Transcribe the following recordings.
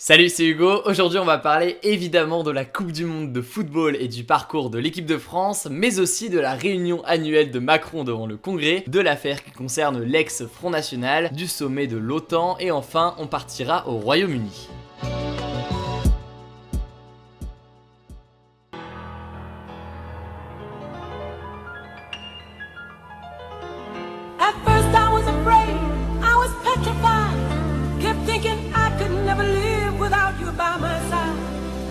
Salut, c'est Hugo. Aujourd'hui, on va parler évidemment de la Coupe du Monde de football et du parcours de l'équipe de France, mais aussi de la réunion annuelle de Macron devant le Congrès, de l'affaire qui concerne l'ex-Front National, du sommet de l'OTAN et enfin, on partira au Royaume-Uni. At first I was afraid, I was petrified. Kept thinking I could never live without you by my side.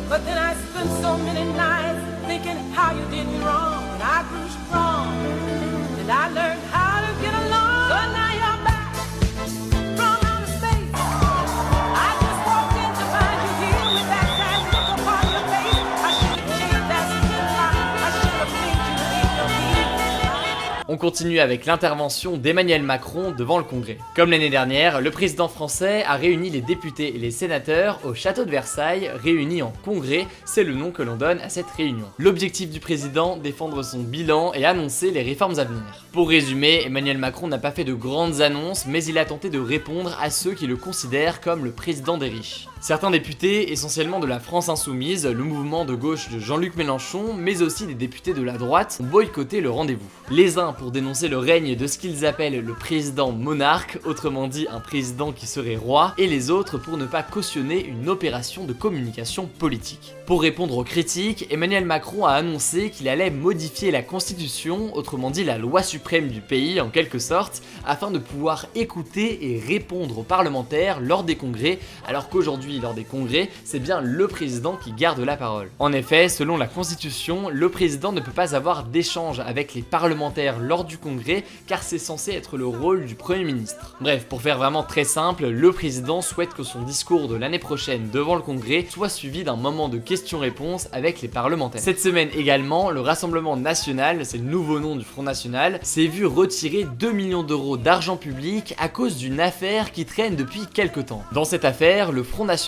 But then I spent so many nights thinking how you did me wrong. And I grew strong, and I learned how to get along. So now you're back from outer space. I just walked in to find you here with that sad look upon your face. I should have changed that skin line. I should have made you leave your feet. On continue avec l'intervention d'Emmanuel Macron devant le Congrès. Comme l'année dernière, le président français a réuni les députés et les sénateurs au château de Versailles, réunis en congrès, c'est le nom que l'on donne à cette réunion. L'objectif du président, défendre son bilan et annoncer les réformes à venir. Pour résumer, Emmanuel Macron n'a pas fait de grandes annonces, mais il a tenté de répondre à ceux qui le considèrent comme le président des riches. Certains députés, essentiellement de la France Insoumise, le mouvement de gauche de Jean-Luc Mélenchon, mais aussi des députés de la droite, ont boycotté le rendez-vous. Les uns pour dénoncer le règne de ce qu'ils appellent le président monarque, autrement dit un président qui serait roi, et les autres pour ne pas cautionner une opération de communication politique. Pour répondre aux critiques, Emmanuel Macron a annoncé qu'il allait modifier la constitution, autrement dit la loi suprême du pays en quelque sorte, afin de pouvoir écouter et répondre aux parlementaires lors des congrès, alors qu'aujourd'hui lors des congrès, c'est bien le président qui garde la parole. En effet, selon la constitution, le président ne peut pas avoir d'échange avec les parlementaires lors du congrès, car c'est censé être le rôle du premier ministre. Bref, pour faire vraiment très simple, le président souhaite que son discours de l'année prochaine devant le congrès soit suivi d'un moment de questions-réponses avec les parlementaires. Cette semaine également, le Rassemblement National, c'est le nouveau nom du Front National, s'est vu retirer 2 millions d'euros d'argent public à cause d'une affaire qui traîne depuis quelques temps. Dans cette affaire, le Front National,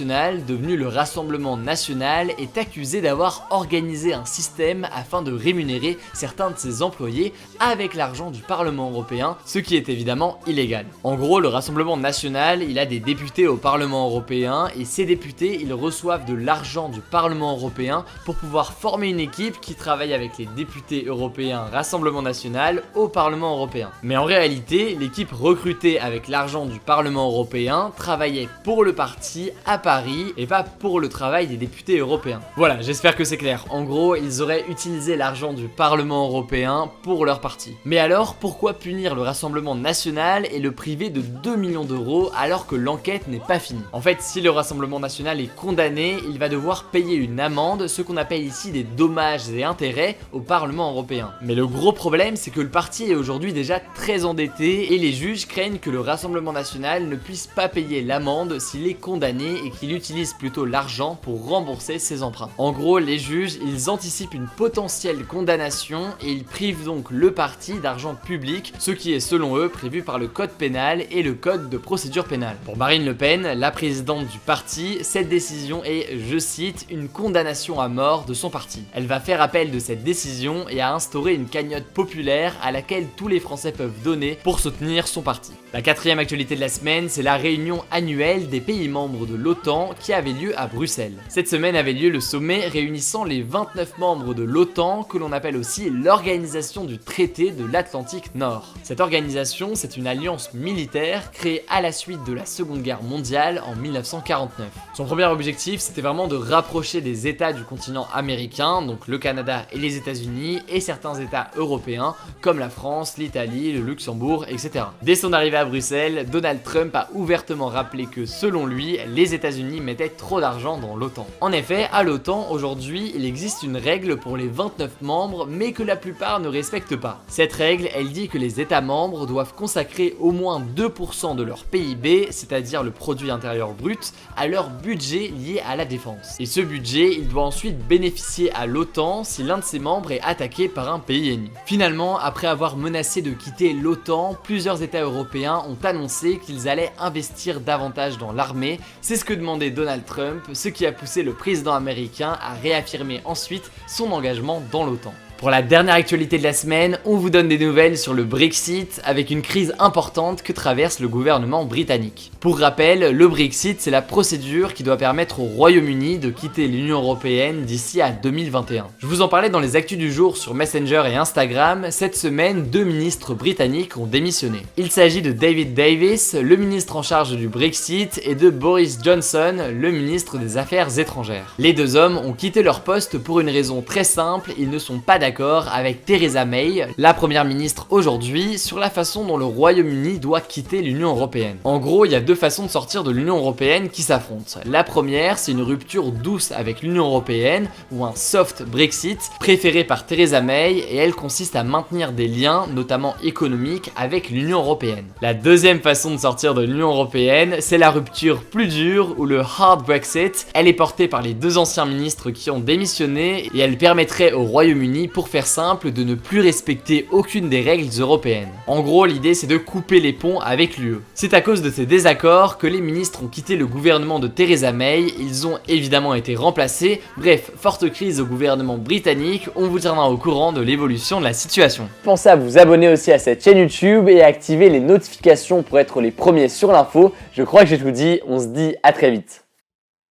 devenu le Rassemblement National, est accusé d'avoir organisé un système afin de rémunérer certains de ses employés avec l'argent du Parlement européen, ce qui est évidemment illégal. En gros, le Rassemblement National, il a des députés au Parlement européen et ces députés, ils reçoivent de l'argent du Parlement européen pour pouvoir former une équipe qui travaille avec les députés européens Rassemblement National au Parlement européen. Mais en réalité, l'équipe recrutée avec l'argent du Parlement européen travaillait pour le parti à Paris et pas pour le travail des députés européens. Voilà, j'espère que c'est clair. En gros, ils auraient utilisé l'argent du Parlement européen pour leur parti. Mais alors, pourquoi punir le Rassemblement National et le priver de 2 millions d'euros alors que l'enquête n'est pas finie? En fait, si le Rassemblement National est condamné, il va devoir payer une amende, ce qu'on appelle ici des dommages et intérêts au Parlement européen. Mais le gros problème, c'est que le parti est aujourd'hui déjà très endetté et les juges craignent que le Rassemblement National ne puisse pas payer l'amende s'il est condamné et qu'il utilise plutôt l'argent pour rembourser ses emprunts. En gros, les juges, ils anticipent une potentielle condamnation et ils privent donc le parti d'argent public, ce qui est selon eux prévu par le code pénal et le code de procédure pénale. Pour Marine Le Pen, la présidente du parti, cette décision est, je cite, une condamnation à mort de son parti. Elle va faire appel de cette décision et a instauré une cagnotte populaire à laquelle tous les Français peuvent donner pour soutenir son parti. La quatrième actualité de la semaine, c'est la réunion annuelle des pays membres de l'OTAN qui avait lieu à Bruxelles. Cette semaine avait lieu le sommet réunissant les 29 membres de l'OTAN, que l'on appelle aussi l'Organisation du traité de l'Atlantique Nord. Cette organisation, c'est une alliance militaire créée à la suite de la Seconde Guerre mondiale en 1949. Son premier objectif, c'était vraiment de rapprocher des États du continent américain, donc le Canada et les États-Unis, et certains États européens comme la France, l'Italie, le Luxembourg, etc. Dès son arrivée à Bruxelles, Donald Trump a ouvertement rappelé que selon lui, les États-Unis mettaient trop d'argent dans l'OTAN. En effet, à l'OTAN, aujourd'hui, il existe une règle pour les 29 membres, mais que la plupart ne respectent pas. Cette règle, elle dit que les États membres doivent consacrer au moins 2% de leur PIB, c'est-à-dire le produit intérieur brut, à leur budget lié à la défense. Et ce budget, il doit ensuite bénéficier à l'OTAN si l'un de ses membres est attaqué par un pays ennemi. Finalement, après avoir menacé de quitter l'OTAN, plusieurs États européens ont annoncé qu'ils allaient investir davantage dans l'armée. C'est ce que demandait Donald Trump, ce qui a poussé le président américain à réaffirmer ensuite son engagement dans l'OTAN. Pour la dernière actualité de la semaine, on vous donne des nouvelles sur le Brexit avec une crise importante que traverse le gouvernement britannique. Pour rappel, le Brexit, c'est la procédure qui doit permettre au Royaume-Uni de quitter l'Union européenne d'ici à 2021. Je vous en parlais dans les actus du jour sur Messenger et Instagram. Cette semaine, 2 ministres britanniques ont démissionné. Il s'agit de David Davis, le ministre en charge du Brexit, et de Boris Johnson, le ministre des Affaires étrangères. Les deux hommes ont quitté leur poste pour une raison très simple, ils ne sont pas d'accord avec Theresa May, la première ministre aujourd'hui, sur la façon dont le Royaume-Uni doit quitter l'Union européenne. En gros, il y a 2 façons de sortir de l'Union européenne qui s'affrontent. La première, c'est une rupture douce avec l'Union européenne, ou un soft Brexit, préféré par Theresa May, et elle consiste à maintenir des liens, notamment économiques, avec l'Union européenne. La deuxième façon de sortir de l'Union européenne, c'est la rupture plus dure, ou le hard Brexit. Elle est portée par les 2 anciens ministres qui ont démissionné, et elle permettrait au Royaume-Uni, pour faire simple, de ne plus respecter aucune des règles européennes. En gros, l'idée c'est de couper les ponts avec l'UE. C'est à cause de ces désaccords que les ministres ont quitté le gouvernement de Theresa May, ils ont évidemment été remplacés. Bref, forte crise au gouvernement britannique, on vous tiendra au courant de l'évolution de la situation. Pensez à vous abonner aussi à cette chaîne YouTube et à activer les notifications pour être les premiers sur l'info. Je crois que j'ai tout dit, on se dit à très vite.